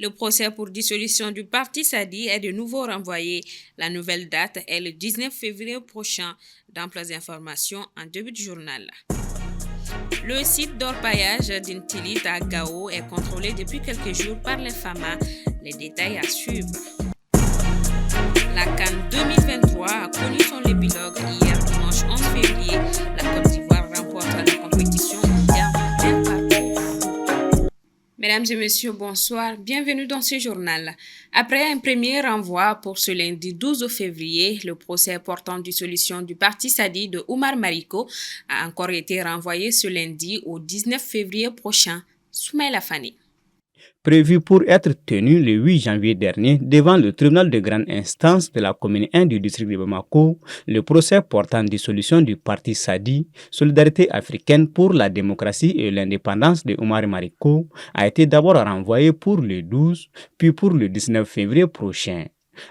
Le procès pour dissolution du parti Sadi est de nouveau renvoyé. La nouvelle date est le 19 février prochain. D'amples informations en début de journal. Le site d'orpaillage d'Intilit à Gao est contrôlé depuis quelques jours par les FAMA. Les détails à suivre. La CAN 2023 a connu son épilogue hier dimanche 11 février. La Côte d'Ivoire remporte la compétition d'un parcours. Mesdames et messieurs, bonsoir. Bienvenue dans ce journal. Après un premier renvoi pour ce lundi 12 février, le procès portant dissolution du parti Sadi de Oumar Mariko a encore été renvoyé ce lundi au 19 février prochain. Soumaïla Fani. Prévu pour être tenu le 8 janvier dernier devant le tribunal de grande instance de la commune 1 du district de Bamako, le procès portant dissolution du parti Sadi, Solidarité africaine pour la démocratie et l'indépendance de Oumar Mariko, a été d'abord renvoyé pour le 12, puis pour le 19 février prochain.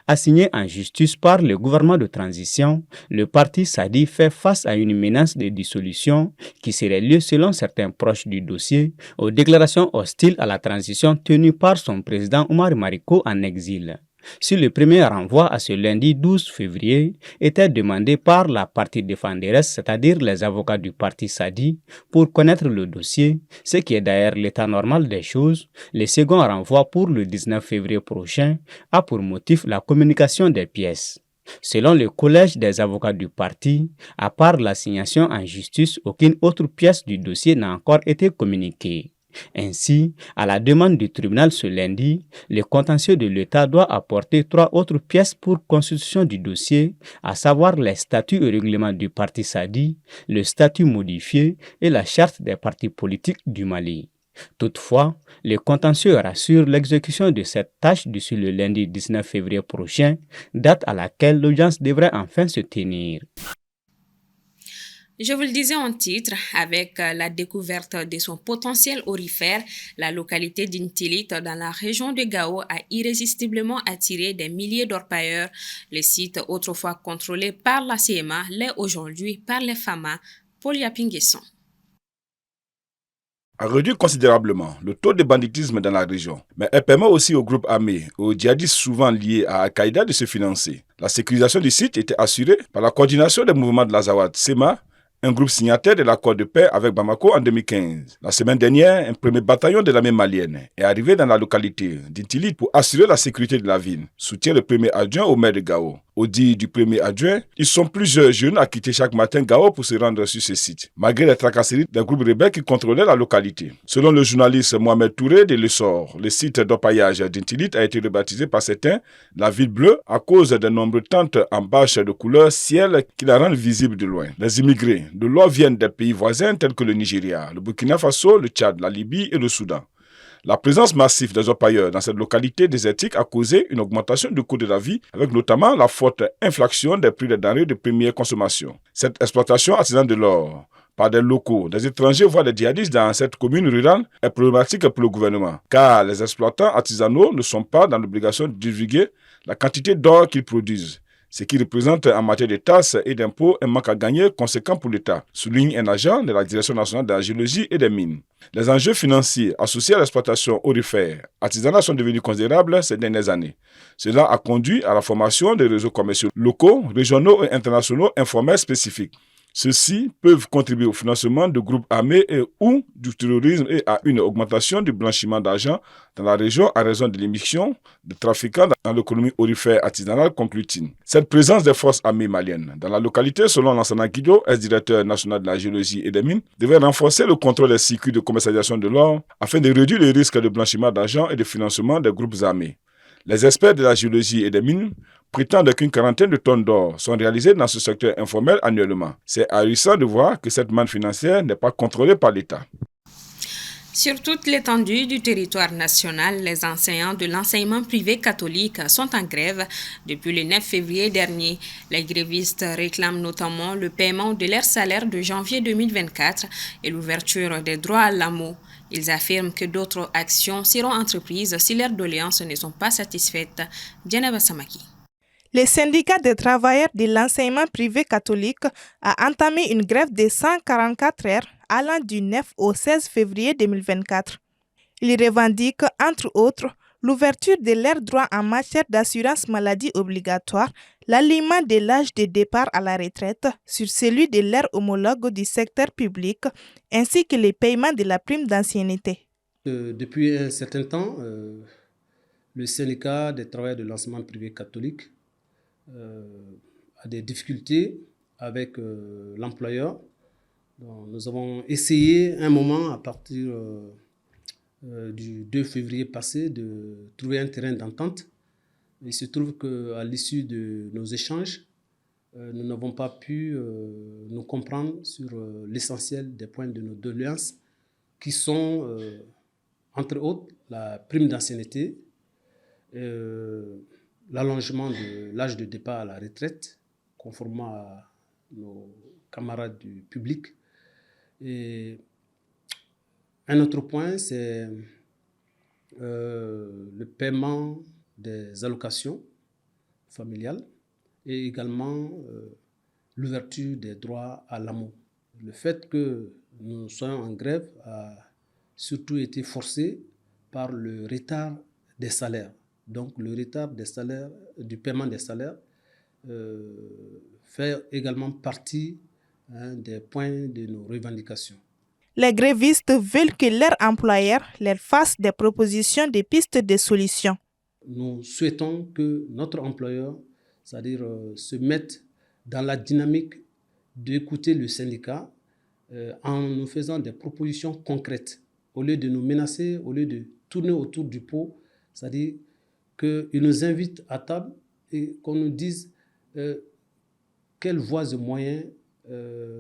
Assigné en justice par le gouvernement de transition, le parti Sadi fait face à une menace de dissolution qui serait liée, selon certains proches du dossier, aux déclarations hostiles à la transition tenues par son président Oumar Mariko en exil. Si le premier renvoi à ce lundi 12 février était demandé par la partie défenderesse, c'est-à-dire les avocats du parti Sadi, pour connaître le dossier, ce qui est d'ailleurs l'état normal des choses, le second renvoi pour le 19 février prochain a pour motif la communication des pièces. Selon le collège des avocats du parti, à part l'assignation en justice, aucune autre pièce du dossier n'a encore été communiquée. Ainsi, à la demande du tribunal ce lundi, le contentieux de l'État doit apporter 3 autres pièces pour constitution du dossier, à savoir les statuts et règlements du parti Sadi, le statut modifié et la charte des partis politiques du Mali. Toutefois, le contentieux rassure l'exécution de cette tâche d'ici le lundi 19 février prochain, date à laquelle l'audience devrait enfin se tenir. Je vous le disais en titre, avec la découverte de son potentiel aurifère, la localité d'Intilit dans la région de Gao a irrésistiblement attiré des milliers d'orpailleurs. Le site, autrefois contrôlé par la CMA, l'est aujourd'hui par les FAMA. Paul Yapinguesson a réduit considérablement le taux de banditisme dans la région, mais elle permet aussi aux groupes armés, aux djihadistes souvent liés à Al-Qaïda de se financer. La sécurisation du site était assurée par la coordination des mouvements de l'Azawad SEMA, un groupe signataire de l'accord de paix avec Bamako en 2015. La semaine dernière, un premier bataillon de l'armée malienne est arrivé dans la localité d'Intilit pour assurer la sécurité de la ville, soutient le premier adjoint au maire de Gao. Au dit du premier adjoint, ils sont plusieurs jeunes à quitter chaque matin Gao pour se rendre sur ce site, malgré les tracasseries des groupes rebelles qui contrôlaient la localité. Selon le journaliste Mohamed Touré de l'Essor, le site d'orpaillage d'Intilit a été rebaptisé par certains la ville bleue à cause des nombreuses tentes en bâche de couleur ciel qui la rendent visible de loin. Les immigrés de l'or viennent des pays voisins tels que le Nigeria, le Burkina Faso, le Tchad, la Libye et le Soudan. La présence massive des orpailleurs dans cette localité désertique a causé une augmentation du coût de la vie, avec notamment la forte inflation des prix des denrées de première consommation. Cette exploitation artisanale de l'or par des locaux, des étrangers, voire des djihadistes dans cette commune rurale est problématique pour le gouvernement, car les exploitants artisanaux ne sont pas dans l'obligation de divulguer la quantité d'or qu'ils produisent, ce qui représente en matière de taxes et d'impôts un manque à gagner conséquent pour l'État, souligne un agent de la Direction nationale de la géologie et des mines. Les enjeux financiers associés à l'exploitation aurifère artisanale sont devenus considérables ces dernières années. Cela a conduit à la formation des réseaux commerciaux locaux, régionaux et internationaux informels spécifiques. Ceux-ci peuvent contribuer au financement de groupes armés et ou du terrorisme et à une augmentation du blanchiment d'argent dans la région à raison de l'émission de trafiquants dans l'économie aurifère artisanale, conclut-il. Cette présence des forces armées maliennes dans la localité, selon Lansana Guido, ex-directeur national de la géologie et des mines, devait renforcer le contrôle des circuits de commercialisation de l'or afin de réduire les risques de blanchiment d'argent et de financement des groupes armés. Les experts de la géologie et des mines prétendent qu'une quarantaine de tonnes d'or sont réalisées dans ce secteur informel annuellement. C'est ahurissant de voir que cette manne financière n'est pas contrôlée par l'État. Sur toute l'étendue du territoire national, les enseignants de l'enseignement privé catholique sont en grève depuis le 9 février dernier. Les grévistes réclament notamment le paiement de leur salaire de janvier 2024 et l'ouverture des droits à l'AMO. Ils affirment que d'autres actions seront entreprises si leurs doléances ne sont pas satisfaites. Djenaba Samaki. Le syndicat des travailleurs de l'enseignement privé catholique a entamé une grève de 144 heures allant du 9 au 16 février 2024. Il revendique, entre autres, l'ouverture de leurs droits en matière d'assurance maladie obligatoire, l'alignement de l'âge de départ à la retraite sur celui de leurs homologues du secteur public, ainsi que le paiement de la prime d'ancienneté. Depuis un certain temps, le syndicat des travailleurs de l'enseignement privé catholique a des difficultés avec l'employeur. Donc, nous avons essayé un moment, à partir du 2 février passé, de trouver un terrain d'entente. Il se trouve qu'à l'issue de nos échanges, nous n'avons pas pu nous comprendre sur l'essentiel des points de nos doléances, qui sont, entre autres, la prime d'ancienneté, l'allongement de l'âge de départ à la retraite, conformément à nos camarades du public. Et un autre point, c'est le paiement des allocations familiales et également l'ouverture des droits à l'amour. Le fait que nous soyons en grève a surtout été forcé par le retard des salaires. Donc le retard des salaires, du paiement des salaires fait également partie des points de nos revendications. Les grévistes veulent que leurs employeurs leur fassent des propositions de pistes de solutions. Nous souhaitons que notre employeur, c'est-à-dire se mette dans la dynamique d'écouter le syndicat en nous faisant des propositions concrètes, au lieu de nous menacer, au lieu de tourner autour du pot, c'est-à-dire qu'il nous invite à table et qu'on nous dise quelles voies et moyens,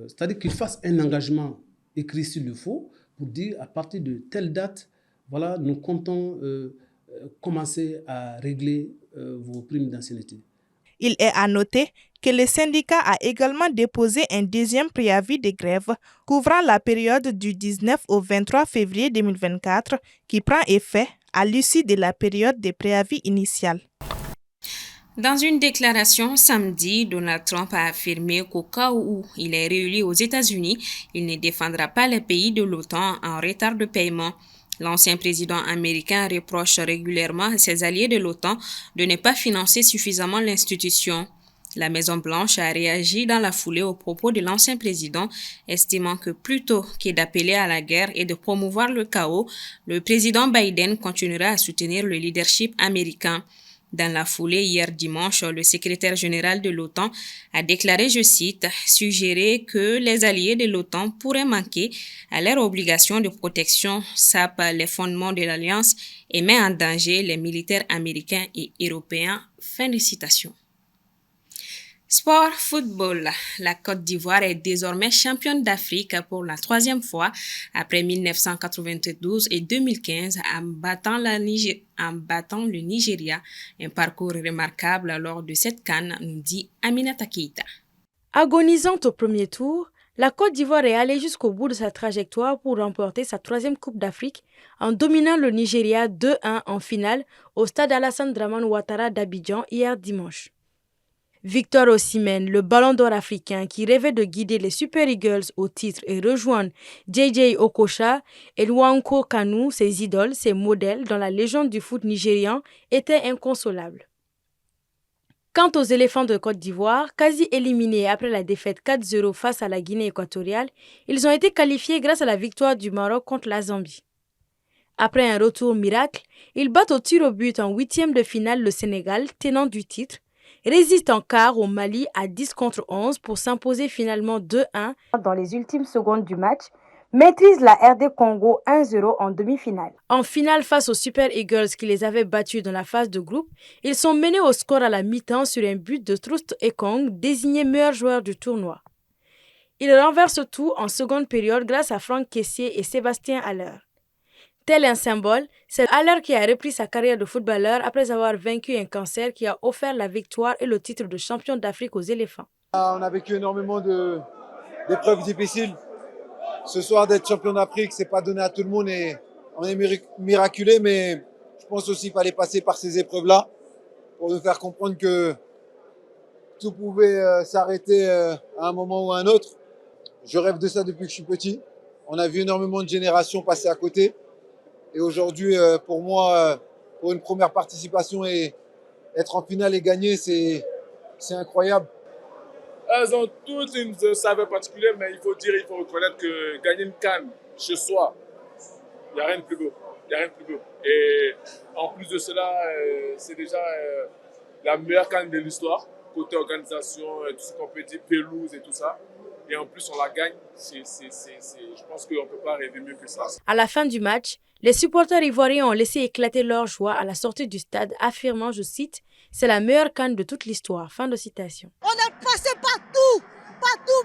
c'est-à-dire qu'il fasse un engagement écrit s'il le faut, pour dire à partir de telle date, voilà, nous comptons commencer à régler vos primes d'ancienneté. Il est à noter que le syndicat a également déposé un deuxième préavis de grève couvrant la période du 19 au 23 février 2024 qui prend effet à l'issue de la période de préavis initial. Dans une déclaration samedi, Donald Trump a affirmé qu'au cas où il est réélu aux États-Unis, il ne défendra pas les pays de l'OTAN en retard de paiement. L'ancien président américain reproche régulièrement à ses alliés de l'OTAN de ne pas financer suffisamment l'institution. La Maison-Blanche a réagi dans la foulée aux propos de l'ancien président, estimant que plutôt que d'appeler à la guerre et de promouvoir le chaos, le président Biden continuera à soutenir le leadership américain. Dans la foulée, hier dimanche, le secrétaire général de l'OTAN a déclaré, je cite, « suggérer que les alliés de l'OTAN pourraient manquer à leur obligation de protection, sape les fondements de l'Alliance et met en danger les militaires américains et européens. » Fin de citation. Sport football. La Côte d'Ivoire est désormais championne d'Afrique pour la troisième fois après 1992 et 2015 en battant le Nigeria. Un parcours remarquable lors de cette CAN, nous dit Aminata Keita. Agonisante au premier tour, la Côte d'Ivoire est allée jusqu'au bout de sa trajectoire pour remporter sa troisième Coupe d'Afrique en dominant le Nigeria 2-1 en finale au stade Alassane Dramane Ouattara d'Abidjan hier dimanche. Victor Osimhen, le ballon d'or africain qui rêvait de guider les Super Eagles au titre et rejoindre JJ Okocha et Nwankwo Kanu, ses idoles, ses modèles dans la légende du foot nigérian, étaient inconsolables. Quant aux éléphants de Côte d'Ivoire, quasi éliminés après la défaite 4-0 face à la Guinée équatoriale, ils ont été qualifiés grâce à la victoire du Maroc contre la Zambie. Après un retour miracle, ils battent au tir au but en huitième de finale le Sénégal, tenant du titre, résiste en quart au Mali à 10-11 pour s'imposer finalement 2-1 dans les ultimes secondes du match, maîtrise la RD Congo 1-0 en demi-finale. En finale face aux Super Eagles qui les avaient battus dans la phase de groupe, ils sont menés au score à la mi-temps sur un but de Troost Ekong, désigné meilleur joueur du tournoi. Ils renversent tout en seconde période grâce à Franck Kessié et Sébastien Haller. Tel un symbole, c'est Haller qui a repris sa carrière de footballeur après avoir vaincu un cancer qui a offert la victoire et le titre de champion d'Afrique aux éléphants. On a vécu énormément d'épreuves difficiles. Ce soir, d'être champion d'Afrique, c'est pas donné à tout le monde et on est miraculé, mais je pense aussi qu'il fallait passer par ces épreuves-là pour nous faire comprendre que tout pouvait s'arrêter à un moment ou à un autre. Je rêve de ça depuis que je suis petit. On a vu énormément de générations passer à côté. Et aujourd'hui, pour moi, pour une première participation et être en finale et gagner, c'est incroyable. Elles ont toutes une saveur particulière, mais il faut reconnaître que gagner une CAN chez soi, il n'y a rien de plus beau. Il n'y a rien de plus beau. Et en plus de cela, c'est déjà la meilleure CAN de l'histoire, côté organisation, tout ce qu'on peut dire, pelouse et tout ça. Et en plus, on la gagne. Je pense qu'on ne peut pas rêver mieux que ça. À la fin du match, les supporters ivoiriens ont laissé éclater leur joie à la sortie du stade, affirmant, je cite, « C'est la meilleure CAN de toute l'histoire ». Fin de citation. On est passé partout,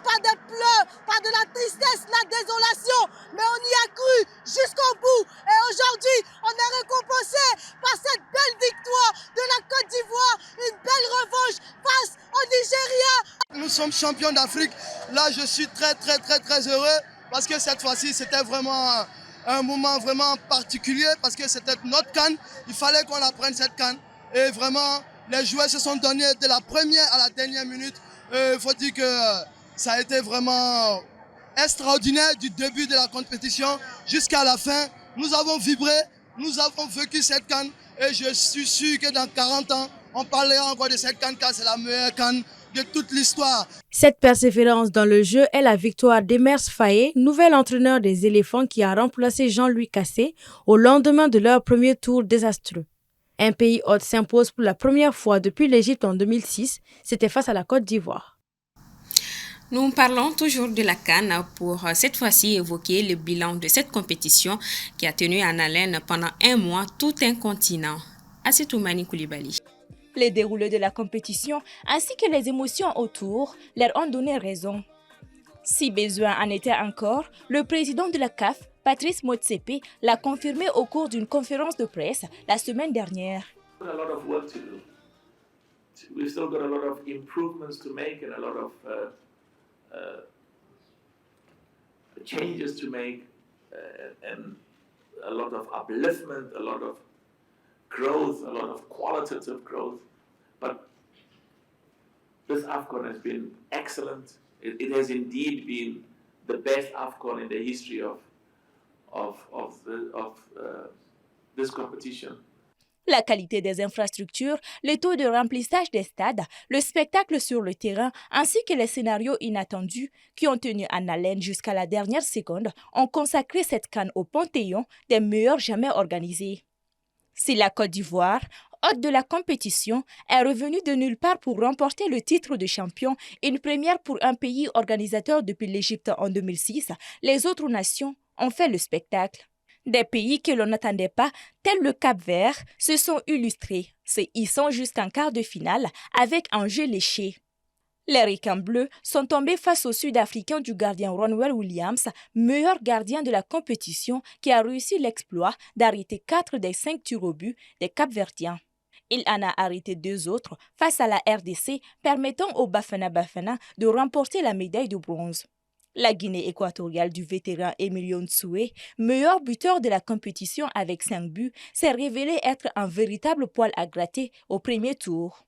par des pleurs, par de la tristesse, la désolation, mais on y a cru jusqu'au bout. Et aujourd'hui, on est récompensé par cette belle victoire de la Côte d'Ivoire, une belle revanche face au Nigeria. Nous sommes champions d'Afrique. Là, je suis très heureux parce que cette fois-ci, c'était vraiment un moment vraiment particulier parce que c'était notre CAN. Il fallait qu'on la prenne cette CAN. Et vraiment, les joueurs se sont donnés de la première à la dernière minute. Il faut dire que ça a été vraiment extraordinaire du début de la compétition jusqu'à la fin. Nous avons vibré, nous avons vécu cette CAN et je suis sûr que dans 40 ans, on parlera encore de cette CAN car c'est la meilleure CAN de toute l'histoire. Cette persévérance dans le jeu est la victoire d'Emers Faé, nouvel entraîneur des éléphants qui a remplacé Jean-Louis Cassé au lendemain de leur premier tour désastreux. Un pays hôte s'impose pour la première fois depuis l'Égypte en 2006, c'était face à la Côte d'Ivoire. Nous parlons toujours de la CAN pour cette fois-ci évoquer le bilan de cette compétition qui a tenu en haleine pendant un mois tout un continent. Assetoumani Koulibaly. Les déroulés de la compétition ainsi que les émotions autour leur ont donné raison. Si besoin en était encore, le président de la CAF, Patrice Motsepe, l'a confirmé au cours d'une conférence de presse la semaine dernière. A lot of work to do. We've still got a lot of improvements to make and a lot of changes to make and a lot of upliftment, a lot of growth, a lot of qualitative growth. But this AFCON has been excellent. It has indeed been the best AFCON in the history of this competition. La qualité des infrastructures, le taux de remplissage des stades, le spectacle sur le terrain ainsi que les scénarios inattendus qui ont tenu en haleine jusqu'à la dernière seconde ont consacré cette CAN au panthéon des meilleurs jamais organisés. Si la Côte d'Ivoire, hôte de la compétition, est revenue de nulle part pour remporter le titre de champion, une première pour un pays organisateur depuis l'Égypte en 2006, les autres nations ont fait le spectacle. Des pays que l'on n'attendait pas, tels le Cap-Vert, se sont illustrés, se hissant jusqu'en quart de finale avec un jeu léché. Les Ricains bleus sont tombés face au Sud-Africain du gardien Ronwen Williams, meilleur gardien de la compétition qui a réussi l'exploit d'arrêter 4 des 5 tirs au but des Cap-Verdiens. Il en a arrêté 2 autres face à la RDC, permettant au Bafana Bafana de remporter la médaille de bronze. La Guinée équatoriale du vétéran Emilio Nsoué, meilleur buteur de la compétition avec 5 buts, s'est révélé être un véritable poil à gratter au premier tour.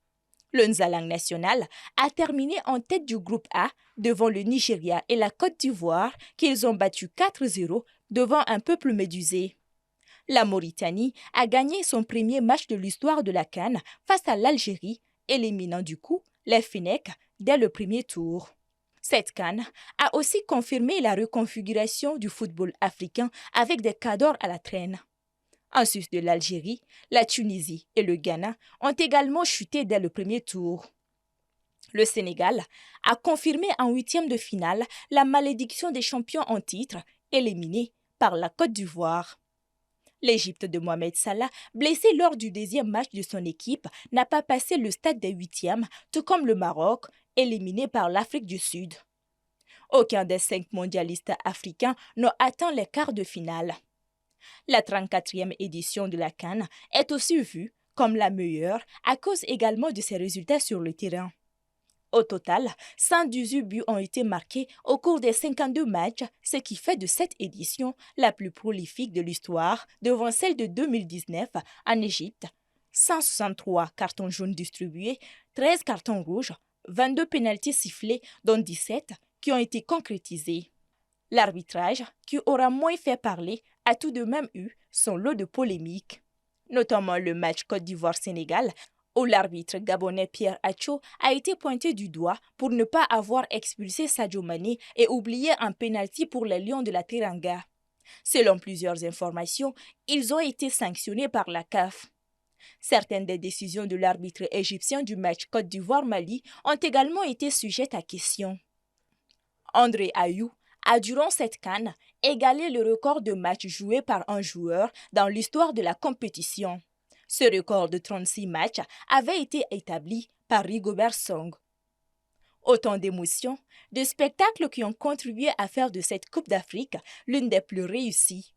Le Nzalang national a terminé en tête du groupe A devant le Nigeria et la Côte d'Ivoire qu'ils ont battu 4-0 devant un peuple médusé. La Mauritanie a gagné son premier match de l'histoire de la CAN face à l'Algérie, éliminant du coup les Fennecs dès le premier tour. Cette CAN a aussi confirmé la reconfiguration du football africain avec des cadors à la traîne. En sus de l'Algérie, la Tunisie et le Ghana ont également chuté dès le premier tour. Le Sénégal a confirmé en 8e de finale la malédiction des champions en titre, éliminés par la Côte d'Ivoire. L'Égypte de Mohamed Salah, blessé lors du 2e match de son équipe, n'a pas passé le stade des 8e, tout comme le Maroc, éliminé par l'Afrique du Sud. Aucun des 5 mondialistes africains n'a atteint les quarts de finale. La 34e édition de la CAN est aussi vue comme la meilleure à cause également de ses résultats sur le terrain. Au total, 118 buts ont été marqués au cours des 52 matchs, ce qui fait de cette édition la plus prolifique de l'histoire devant celle de 2019 en Égypte. 163 cartons jaunes distribués, 13 cartons rouges, 22 pénaltys sifflés, dont 17 qui ont été concrétisés. L'arbitrage, qui aura moins fait parler, a tout de même eu son lot de polémiques. notamment le match Côte d'Ivoire-Sénégal, où l'arbitre gabonais Pierre Acho a été pointé du doigt pour ne pas avoir expulsé Sadio Mané et oublié un pénalty pour les Lions de la Teranga. Selon plusieurs informations, ils ont été sanctionnés par la CAF. Certaines des décisions de l'arbitre égyptien du match Côte d'Ivoire-Mali ont également été sujettes à question. André Ayou a, durant cette CAN, égalé le record de matchs joués par un joueur dans l'histoire de la compétition. Ce record de 36 matchs avait été établi par Rigobert Song. Autant d'émotions, de spectacles qui ont contribué à faire de cette Coupe d'Afrique l'une des plus réussies.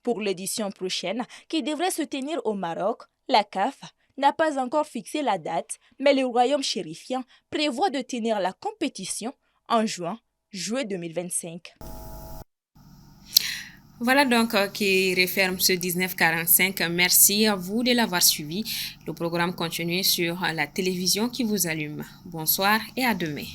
Pour l'édition prochaine, qui devrait se tenir au Maroc, la CAF n'a pas encore fixé la date, mais le royaume chérifien prévoit de tenir la compétition en juillet 2025. Voilà donc qui referme ce 1945. Merci à vous de l'avoir suivi. Le programme continue sur la télévision qui vous allume. Bonsoir et à demain.